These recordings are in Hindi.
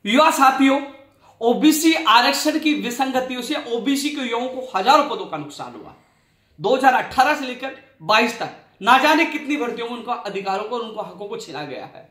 युवा साथियों, ओबीसी आरक्षण की विसंगतियों से ओबीसी के युवाओं को हजारों पदों का नुकसान हुआ। 2018 से लेकर 22 तक ना जाने कितनी भर्तियों में उनका अधिकारों को और उनको हकों को छीना गया है।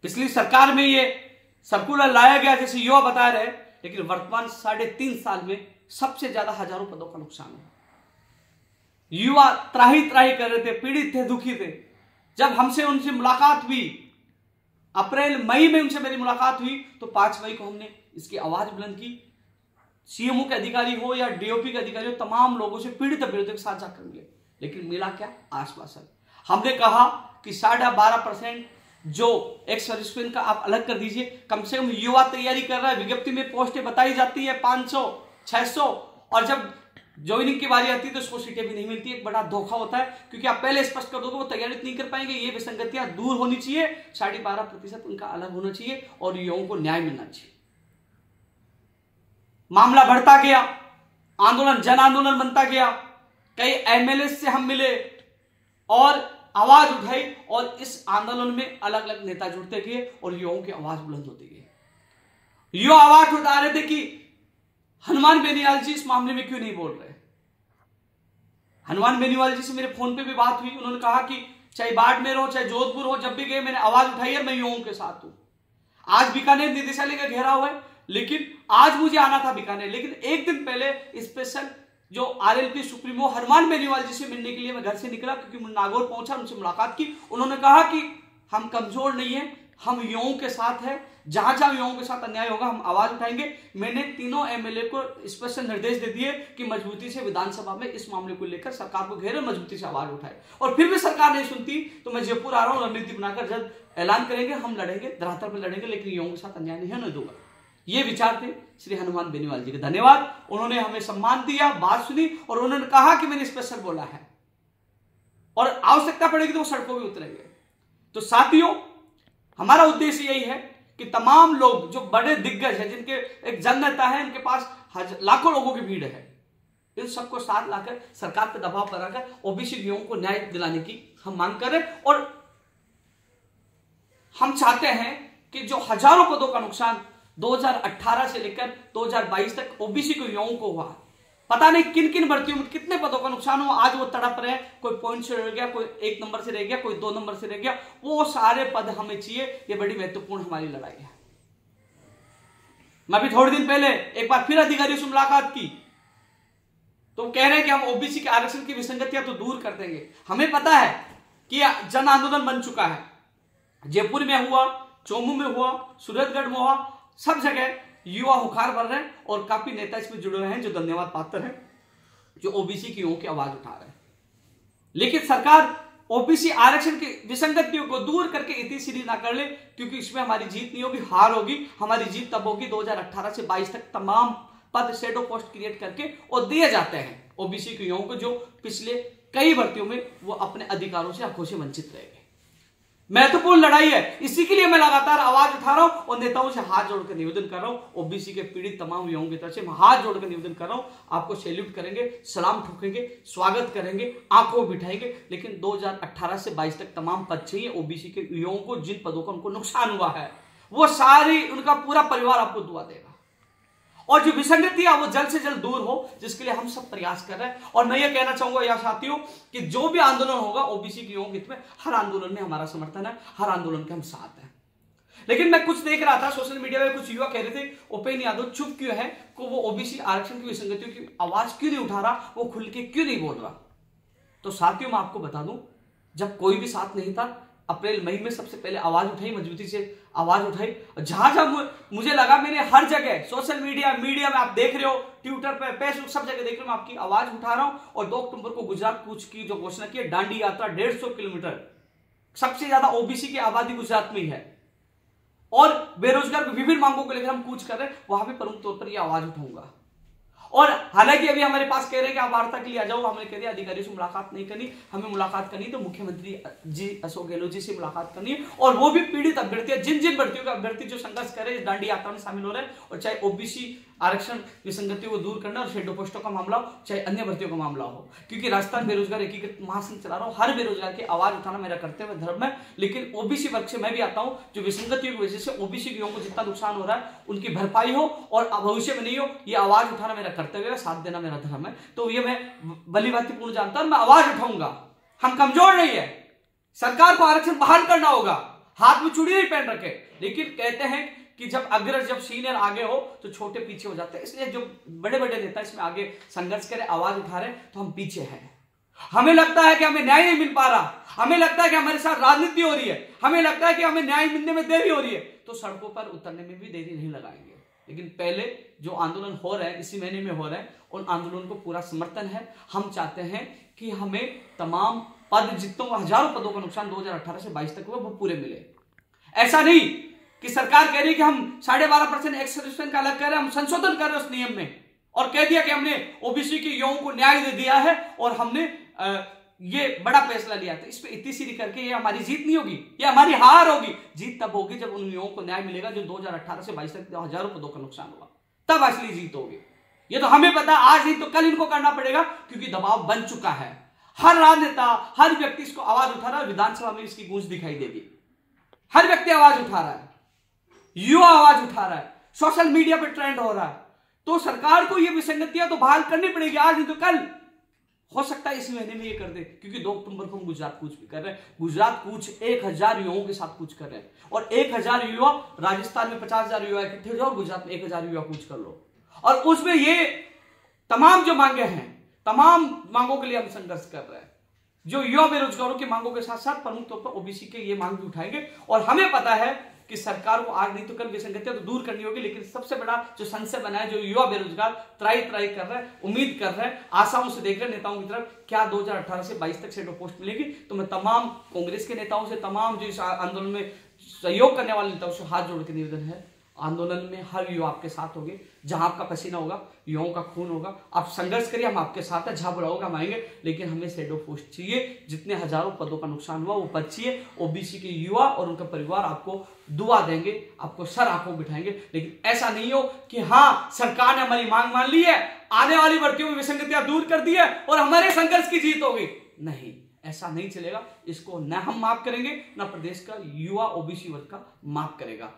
पिछली सरकार में ये सर्कुलर लाया गया जैसे युवा बता रहे, लेकिन वर्तमान 3.5 साल में सबसे ज्यादा हजारों पदों का नुकसान हुआ। युवा त्राही त्राही कर रहे थे, पीड़ित थे, दुखी थे। जब हमसे उनसे मुलाकात हुई, अप्रैल मई में उनसे मेरी मुलाकात हुई, तो 5 मई को हमने इसकी आवाज बुलंद की। सीएमओ के अधिकारी हो या डीओपी के अधिकारी हो, तमाम लोगों से, पीड़ित अभ्यर्थियों के साथ जाकर मिले, लेकिन मिला क्या? आश्वासन। हमने कहा कि 12.5% जो एक्स सर्विसमैन का आप अलग कर दीजिए। कम से कम युवा तैयारी कर रहा है, विज्ञप्ति में पोस्टें बताई जाती है 500 600, और जब ज्वाइनिंग की बारी आती है तो उसको सीटें भी नहीं मिलती। एक बड़ा धोखा होता है, क्योंकि आप पहले स्पष्ट कर दोगे वो तैयारी नहीं कर पाएंगे। ये विसंगतियां दूर होनी चाहिए, 12.5% उनका अलग होना चाहिए और युवाओं को न्याय मिलना चाहिए। मामला बढ़ता गया, आंदोलन जन आंदोलन बनता गया। कई एमएलए से हम मिले और आवाज उठाई, और इस आंदोलन में अलग अलग नेता जुड़ते गए और युवाओं की आवाज बुलंद होती गई। युवा आवाज उठा रहे थे कि हनुमान बेनीवाल जी इस मामले में क्यों नहीं बोल रहे। हनुमान बेनीवाल जी से मेरे फोन पे भी बात हुई। उन्होंने कहा कि चाहे बाड़मेर हो चाहे जोधपुर हो, जब भी गए मैंने आवाज उठाई है, मैं युवाओं के साथ हूं। आज बीकानेर निदेशालय का घेराव है, लेकिन आज मुझे आना था बीकानेर, लेकिन एक दिन पहले स्पेशल जो आरएलपी सुप्रीमो हनुमान बेनीवाल जी से मिलने के लिए मैं घर से निकला, क्योंकि मैं नागौर पहुंचा, उनसे मुलाकात की। उन्होंने कहा कि हम कमजोर नहीं है, हम युवाओं के साथ है, जहां जहां युवाओं के साथ अन्याय होगा हम आवाज उठाएंगे। मैंने तीनों एमएलए को स्पेशल निर्देश दे दिए कि मजबूती से विधानसभा में इस मामले को लेकर सरकार को घेरे, मजबूती से आवाज उठाए। और फिर भी सरकार नहीं सुनती तो मैं जयपुर आ रहा हूं, रणनीति बनाकर जब ऐलान करेंगे हम लड़ेंगे, धरातल पर लड़ेंगे, लेकिन युवाओं के साथ अन्याय नहीं होने दूंगा। ये विचार थे श्री हनुमान बेनीवाल जी के। धन्यवाद, उन्होंने हमें सम्मान दिया, बात सुनी, और उन्होंने कहा कि मैंने स्पेशल बोला है और आवश्यकता पड़ेगी तो वो सड़कों पर उतरेंगे। तो साथियों, हमारा उद्देश्य यही है कि तमाम लोग जो बड़े दिग्गज हैं, जिनके एक जननेता है, इनके पास लाखों लोगों की भीड़ है, इन सबको साथ लाकर सरकार पर दबाव बनाकर ओबीसी युवाओं को न्याय दिलाने की हम मांग कर रहे हैं। और हम चाहते हैं कि जो हजारों पदों का नुकसान 2018 से लेकर 2022 तक ओबीसी के युवाओं को हुआ, पता नहीं किन किन भर्तियों में कितने पदों का नुकसान हुआ, आज वो तड़प रहे हैं। कोई पॉइंट से रह गया, कोई 1 नंबर से रह गया, कोई 2 नंबर से रह गया, वो सारे पद हमें चाहिए। ये बड़ी महत्वपूर्ण हमारी लड़ाई है। मैं भी थोड़े दिन पहले एक बार फिर अधिकारियों से मुलाकात की, तो कह रहे हैं कि हम ओबीसी के आरक्षण की विसंगतियां तो दूर कर देंगे। हमें पता है कि जन आंदोलन बन चुका है, जयपुर में हुआ, चोमू में हुआ, सूरतगढ़ में हुआ, सब जगह युवा हुखार भर रहे हैं और काफी नेता इसमें जुड़े हुए हैं जो धन्यवाद पात्र हैं, जो ओबीसी की युवाओं की आवाज उठा रहे हैं। लेकिन सरकार ओबीसी आरक्षण की विसंगतियों को दूर करके इतनी सीधी ना कर ले, क्योंकि इसमें हमारी जीत नहीं होगी, हार होगी। हमारी जीत तब होगी 2018 से 22 तक तमाम पद शेडो पोस्ट क्रिएट करके और दिए जाते हैं ओबीसी के युवाओं को, जो पिछले कई भर्तियों में वो अपने अधिकारों से हकों से वंचित रह गए। महत्वपूर्ण लड़ाई है, इसी के लिए मैं लगातार आवाज उठा रहा हूं और नेताओं से हाथ जोड़कर निवेदन कर रहा हूं। ओबीसी के पीड़ित तमाम युवाओं की तरफ से मैं हाथ जोड़कर निवेदन कर रहा हूं। आपको सैल्यूट करेंगे, सलाम ठोकेंगे, स्वागत करेंगे, आंखों बिठाएंगे, लेकिन 2018 से 22 तक तमाम पद चाहिए ओबीसी के युवाओं को। जिन पदों का उनको नुकसान हुआ है, वो सारी, उनका पूरा परिवार आपको दुआ देगा। और जो विसंगतियां वो जल्द से जल्द दूर हो, जिसके लिए हम सब प्रयास कर रहे हैं। और मैं ये कहना चाहूंगा या साथियों कि जो भी आंदोलन होगा ओबीसी के युवाओं के हित में, हर आंदोलन में हमारा समर्थन है, हर आंदोलन के हम साथ हैं। लेकिन मैं कुछ देख रहा था सोशल मीडिया में, कुछ युवा कह रहे थे उपेंद्र यादव चुप क्यों है, को वो ओबीसी आरक्षण की विसंगतियों की आवाज क्यों नहीं उठा रहा, वो खुल के क्यों नहीं बोल रहा। तो साथियों, मैं आपको बता दूं, जब कोई भी साथ नहीं था, अप्रैल मई में सबसे पहले आवाज उठाई, मजबूती से आवाज उठाई। जहां जहां मुझे लगा, मैंने हर जगह सोशल मीडिया में आप देख रहे हो, ट्विटर पे, फेसबुक, सब जगह देख रहे हो, मैं आपकी आवाज उठा रहा हूं। और 2 अक्टूबर को गुजरात कूच की जो घोषणा की है, दांडी यात्रा 150 किलोमीटर, सबसे ज्यादा ओबीसी की आबादी गुजरात में ही है, और बेरोजगार विभिन्न मांगों को लेकर हम कूच कर रहे हैं, वहां पर प्रमुख तौर पर यह आवाज उठाऊंगा। और हालांकि अभी हमारे पास कह रहे हैं कि आप वार्ता के लिए आ जाओ, हमने कह दिया अधिकारियों से मुलाकात नहीं करनी, हमें मुलाकात करनी तो मुख्यमंत्री जी अशोक गहलोत जी से मुलाकात करनी है, और वो भी पीड़ित अभ्यर्थी, जिन भर्तियों का अभ्यर्थी जो संघर्ष करे, इस दांडी यात्रा में शामिल हो रहे हैं, और चाहे ओबीसी आरक्षण विसंगतियों को दूर करना और शेडो पोस्टों का मामला हो, चाहे अन्य भर्तियों का मामला हो, क्योंकि राजस्थान बेरोजगार एकीकृत महासंघ चला रहा हूं, हर बेरोजगार की आवाज उठाना मेरा कर्तव्य धर्म है। लेकिन ओबीसी वर्ग से मैं भी आता हूं, जो विसंगतियों की वजह से ओबीसी के लोगों को जितना नुकसान हो रहा है उनकी भरपाई हो और भविष्य में नहीं हो, ये आवाज उठाना मेरा कर्तव्य है, साथ देना मेरा धर्म है। तो ये मैं भलीभांति जानता हूं, मैं आवाज उठाऊंगा। हम कमजोर नहीं है, सरकार को आरक्षण बहाल करना होगा, हाथ में चूड़ी नहीं पहन रखे, लेकिन कहते हैं कि जब सीनियर आगे हो तो छोटे पीछे हो जाते हैं, इसलिए जो बड़े बड़े नेता इसमें आगे संघर्ष करे, आवाज उठा रहे, तो हम पीछे हैं। हमें लगता है कि हमें न्याय नहीं मिल पा रहा, हमें लगता है कि हमारे साथ राजनीति हो रही है, हमें लगता है कि हमें न्याय मिलने में देरी हो रही है, तो सड़कों पर उतरने में भी देरी नहीं लगाएंगे। लेकिन पहले जो आंदोलन हो रहे हैं, इसी महीने में हो रहे हैं, उन आंदोलन को पूरा समर्थन है। हम चाहते हैं कि हमें तमाम पद, जितनों हजारों पदों का नुकसान 2018 से 22 तक हुआ, वो पूरे मिले। ऐसा नहीं कि सरकार कह रही है कि हम 12.5% एक्स सर्विसमैन का अलग कर रहे हैं, हम संशोधन कर रहे हैं उस नियम में, और कह दिया कि हमने ओबीसी के युवाओं को न्याय दे दिया है और हमने ये बड़ा फैसला लिया था। इस पे इतनी सीधी करके ये हमारी जीत नहीं होगी, ये हमारी हार होगी। जीत तब होगी जब उन युवाओं को न्याय मिलेगा जो 2018 से 22 तक हजारों पदों का नुकसान हुआ, तब असली जीत होगी। ये तो हमें पता, आज नहीं तो कल इनको करना पड़ेगा, क्योंकि दबाव बन चुका है। हर राजनेता, हर व्यक्ति इसको आवाज उठा रहा है, विधानसभा में इसकी गूंज दिखाई देगी। हर व्यक्ति आवाज उठा रहा है, युवा आवाज उठा रहा है, सोशल मीडिया पे ट्रेंड हो रहा है। तो सरकार को ये विसंगतियां तो बहाल करनी पड़ेगी, आज नहीं तो कल। हो सकता है इसी महीने में ये कर दे, क्योंकि 2 अक्टूबर को हम गुजरात कूच भी कर रहे हैं। गुजरात कूच 1000 युवाओं के साथ कूच कर रहे हैं, और 1000 युवा, राजस्थान में 50,000 युवा इकट्ठे हो जाओ, गुजरात में 1000 युवा कूच कर लो, और उसमें ये तमाम जो मांगे हैं, तमाम मांगों के लिए हम संघर्ष कर रहे हैं। जो युवा बेरोजगारों की मांगों के साथ साथ प्रमुख तौर पर ओबीसी के ये मांग भी उठाएंगे, और हमें पता है कि सरकार को आज नहीं तो कल विसंगतियां तो दूर करनी होगी। लेकिन सबसे बड़ा जो संशय बना है, जो युवा बेरोजगार त्राई कर रहे हैं, उम्मीद कर रहे हैं, आशाओं से देख रहे हैं नेताओं की तरफ, क्या 2018 से 22 तक शेडो पोस्ट मिलेगी। तो मैं तमाम कांग्रेस के नेताओं से, तमाम जो इस आंदोलन में सहयोग करने वाले नेताओं से हाथ जोड़ के निवेदन है, आंदोलन में हर युवा आपके साथ होंगे। जहां आपका पसीना होगा, युवाओं का खून होगा, आप संघर्ष करिए, हम आपके साथ हैं। जहां बुलाओगे हम आएंगे, लेकिन हमें शेडो पोस्ट चाहिए। जितने हजारों पदों का नुकसान हुआ वो पद चाहिए। ओबीसी के युवा और उनका परिवार आपको दुआ देंगे, आपको सर आंखों बिठाएंगे। लेकिन ऐसा नहीं हो कि हाँ, सरकार ने हमारी मांग मान ली है, आने वाली भर्तियों में विसंगतियां दूर कर दी है और हमारे संघर्ष की जीत होगी। नहीं, ऐसा नहीं चलेगा। इसको न हम माफ करेंगे, न प्रदेश का युवा ओबीसी वर्ग का माफ करेगा,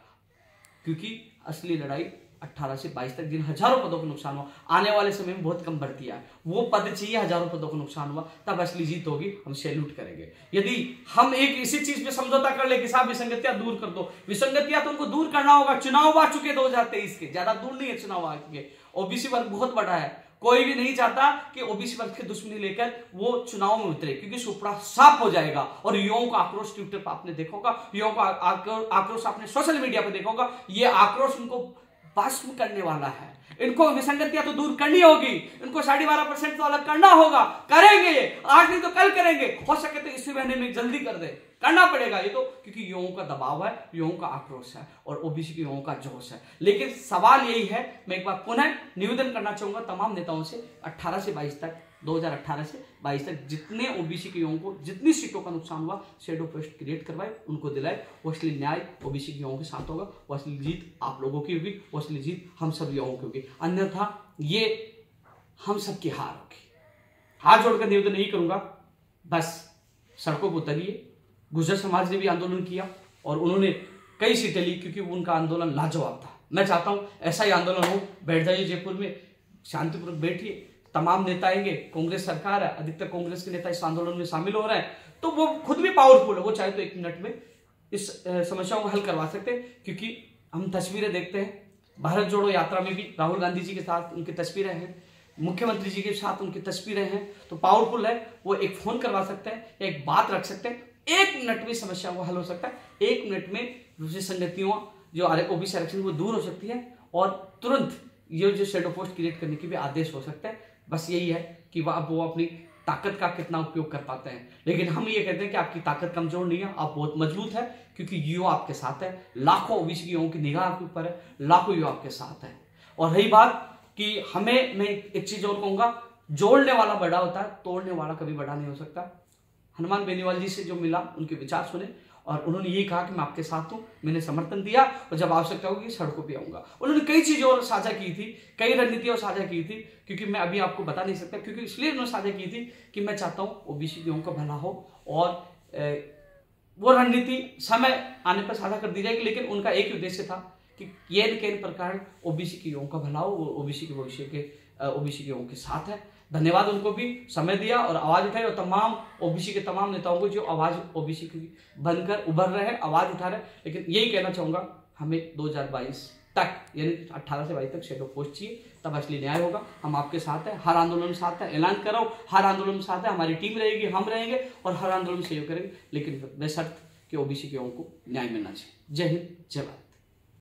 क्योंकि असली लड़ाई 18 से 22 तक जिन हजारों पदों का नुकसान हुआ, आने वाले समय में बहुत कम भर्तियां है, वो पद चाहिए, हजारों पदों का नुकसान हुआ, तब असली जीत होगी। हम सैल्यूट करेंगे। यदि हम एक इसी चीज पे समझौता कर ले कि साहब विसंगतियां दूर कर दो, विसंगतियां तो उनको दूर करना होगा। चुनाव आ चुके 2023 के, ज्यादा दूर नहीं है चुनाव आ चुके। ओबीसी वर्ग बहुत बड़ा है, कोई भी नहीं चाहता कि ओबीसी वर्ग की दुश्मनी लेकर वो चुनाव में उतरे, क्योंकि सुपड़ा साफ हो जाएगा। और युवाओं का आक्रोश ट्विटर पर आपने देखा होगा, युवाओं का आक्रोश आपने सोशल मीडिया पर देखा होगा। ये आक्रोश उनको भस्म करने वाला है। इनको विसंगतियां तो दूर करनी होगी, इनको 12.5% तो अलग करना होगा। करेंगे, आज नहीं तो कल करेंगे। हो सके तो इसी महीने में जल्दी कर दे, करना पड़ेगा ये तो, क्योंकि युवाओं का दबाव है, युवाओं का आक्रोश है और ओबीसी के युवाओं का जोश है। लेकिन सवाल यही है, मैं एक बार पुनः निवेदन करना चाहूंगा तमाम नेताओं से, 18 से 22 तक, 2018 से 22 तक जितने ओबीसी के युवाओं को जितनी सीटों का नुकसान हुआ, शेडो पोस्ट क्रिएट करवाए, उनको दिलाए। वो असली न्याय ओबीसी के युवाओं के साथ होगा, वो असली जीत आप लोगों की होगी, वो असली जीत हम सब युवाओं की होगी। अन्यथा ये हम सबकी हार होगी। हाथ जोड़कर निवेदन नहीं करूंगा, बस सड़कों पर उतरिए। गुर्जर समाज ने भी आंदोलन किया और उन्होंने कई सीटें ली, क्योंकि उनका आंदोलन लाजवाब था। मैं चाहता हूं ऐसा ही आंदोलन हो। बैठ जाइए जयपुर में, शांतिपूर्वक बैठिए। तमाम नेता आएंगे, कांग्रेस सरकार है, अधिकतर कांग्रेस के नेता इस आंदोलन में शामिल हो रहे हैं, तो वो खुद भी पावरफुल है। वो चाहे तो 1 मिनट में इस समस्याओं को हल करवा सकते हैं, क्योंकि हम तस्वीरें देखते हैं। भारत जोड़ो यात्रा में भी राहुल गांधी जी के साथ उनकी तस्वीरें हैं, मुख्यमंत्री जी के साथ उनकी तस्वीरें हैं, तो पावरफुल है। वो एक फोन करवा सकते हैं, एक बात रख सकते हैं, 1 मिनट में समस्या को हल हो सकता है। 1 मिनट में विसंगतियों जो ओबीसी आरक्षण वो दूर हो सकती है, और तुरंत ये जो शेडो पोस्ट क्रिएट करने की भी आदेश हो सकता है। बस यही है कि वो अपनी ताकत का कितना उपयोग कर पाते हैं। लेकिन हम ये कहते हैं कि आपकी ताकत कमजोर नहीं है, आप बहुत मजबूत है, क्योंकि युवा आपके साथ है। लाखों ओबीसी युवाओं की निगाह आपके ऊपर है, लाखों युवा आपके साथ है। और रही बात कि हमें, मैं एक चीज और कहूंगा, जोड़ने वाला बड़ा होता है, तोड़ने वाला कभी बड़ा नहीं हो सकता। हनुमान बेनीवाल जी से जो मिला, उनके विचार सुने और उन्होंने ये कहा कि मैं आपके साथ हूं, मैंने समर्थन दिया और जब आवश्यकता होगी सड़कों पे आऊंगा। उन्होंने कई चीजें और साझा की थी, कई रणनीतियां साझा की थी, क्योंकि मैं अभी आपको बता नहीं सकता, क्योंकि इसलिए उन्होंने साझा की थी कि मैं चाहता हूं ओबीसी का भला हो और वो रणनीति समय आने पर साझा कर दी जाएगी। लेकिन उनका एक ही उद्देश्य था कि ये न किन प्रकार ओबीसी के युवाओं का भला हो, वो ओबीसी के भविष्य के ओबीसी के युवाओं के साथ है। धन्यवाद, उनको भी समय दिया और आवाज उठाई, और तमाम ओबीसी के तमाम नेताओं को जो आवाज ओबीसी की बनकर उभर रहे हैं, आवाज उठा रहे हैं। लेकिन यही कहना चाहूंगा, हमें 2022 तक यानी 18 से 22 तक शेडो पोस्ट चाहिए, तब असली न्याय होगा। हम आपके साथ हैं, हर आंदोलन में साथ है, ऐलान कर रहा हूं, हर आंदोलन में साथ है, हमारी टीम रहेगी, हम रहेंगे और हर आंदोलन में सहयोग करेंगे, लेकिन बेशर्त कि ओबीसी के लोगों को न्याय मिलना चाहिए। जय हिंद, जय भारत।